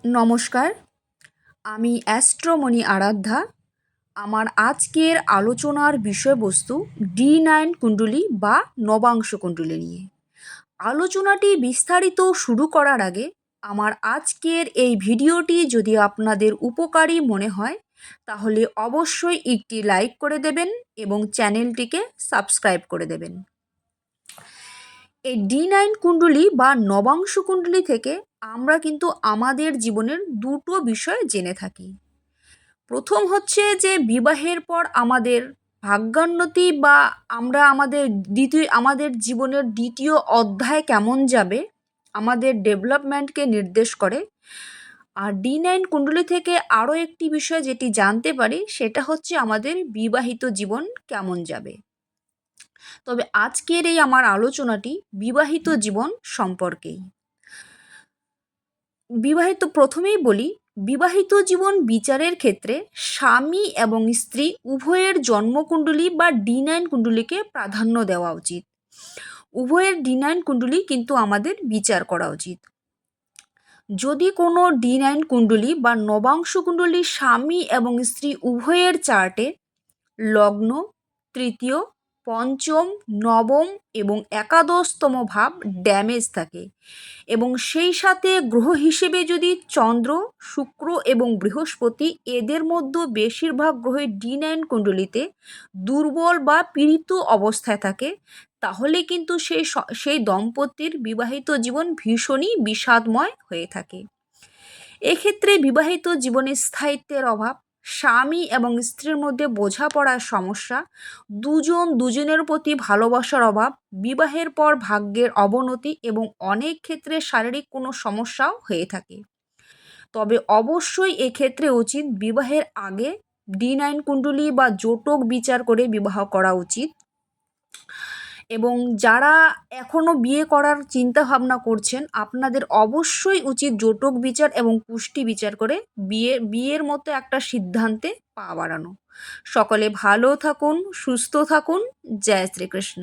নমস্কার, আমি অ্যাস্ট্রোমণি আরাধ্যা। আমার আজকের আলোচনার বিষয়বস্তু D9 কুণ্ডলী বা নবাংশ কুণ্ডলী নিয়ে। আলোচনাটি বিস্তারিত শুরু করার আগে আমার আজকের এই ভিডিওটি যদি আপনাদের উপকারী মনে হয় তাহলে অবশ্যই একটি লাইক করে দেবেন এবং চ্যানেলটিকে সাবস্ক্রাইব করে দেবেন। এই D9 কুণ্ডলী বা নবাংশ কুণ্ডলী থেকে আমরা কিন্তু আমাদের জীবনের দুটো বিষয় জেনে থাকি। প্রথম হচ্ছে যে বিবাহের পর আমাদের ভাগ্যোন্নতি বা আমরা আমাদের জীবনের দ্বিতীয় অধ্যায় কেমন যাবে, আমাদের ডেভেলপমেন্টকে নির্দেশ করে। আর D9 কুণ্ডলী থেকে আরও একটি বিষয় যেটি জানতে পারি সেটা হচ্ছে আমাদের বিবাহিত জীবন কেমন যাবে। তবে আজকের এই আমার আলোচনাটি বিবাহিত জীবন সম্পর্কেই। প্রথমেই বলি, বিবাহিত জীবন বিচারের ক্ষেত্রে স্বামী এবং স্ত্রী উভয়ের জন্মকুণ্ডলী বা D9 কুণ্ডলীকে প্রাধান্য দেওয়া উচিত। উভয়ের D9 কুণ্ডলী কিন্তু আমাদের বিচার করা উচিত। যদি কোনো D9 কুণ্ডলী বা নবাংশ কুণ্ডলী স্বামী এবং স্ত্রী উভয়ের চার্টে লগ্ন, তৃতীয়, পঞ্চম, নবম এবং একাদশতম ভাব ড্যামেজ থাকে এবং সেই সাথে গ্রহ হিসেবে যদি চন্দ্র, শুক্র এবং বৃহস্পতি এদের মধ্যে বেশিরভাগ গ্রহের D9 কুণ্ডলিতে দুর্বল বা পীড়িত অবস্থায় থাকে, তাহলে কিন্তু সেই দম্পতির বিবাহিত জীবন ভীষণই বিষাদময় হয়ে থাকে। এক্ষেত্রে বিবাহিত জীবনে স্থায়িত্বের অভাব, স্বামী এবং স্ত্রীর মধ্যে বোঝাপড়ার সমস্যা, দুজনের প্রতি ভালোবাসার অভাব, বিবাহের পর ভাগ্যের অবনতি এবং অনেক ক্ষেত্রে শারীরিক কোনো সমস্যাও হয়ে থাকে। তবে অবশ্যই এক্ষেত্রে উচিত বিবাহের আগে D9 কুণ্ডলী বা জোটক বিচার করে বিবাহ করা উচিত। এবং যারা এখনও বিয়ে করার চিন্তা ভাবনা করছেন, আপনাদের অবশ্যই উচিত জোটক বিচার এবং কুষ্টি বিচার করে বিয়ের মতো একটা সিদ্ধান্তে পা বাড়ানো। সকলে ভালো থাকুন, সুস্থ থাকুন। জয় শ্রীকৃষ্ণ।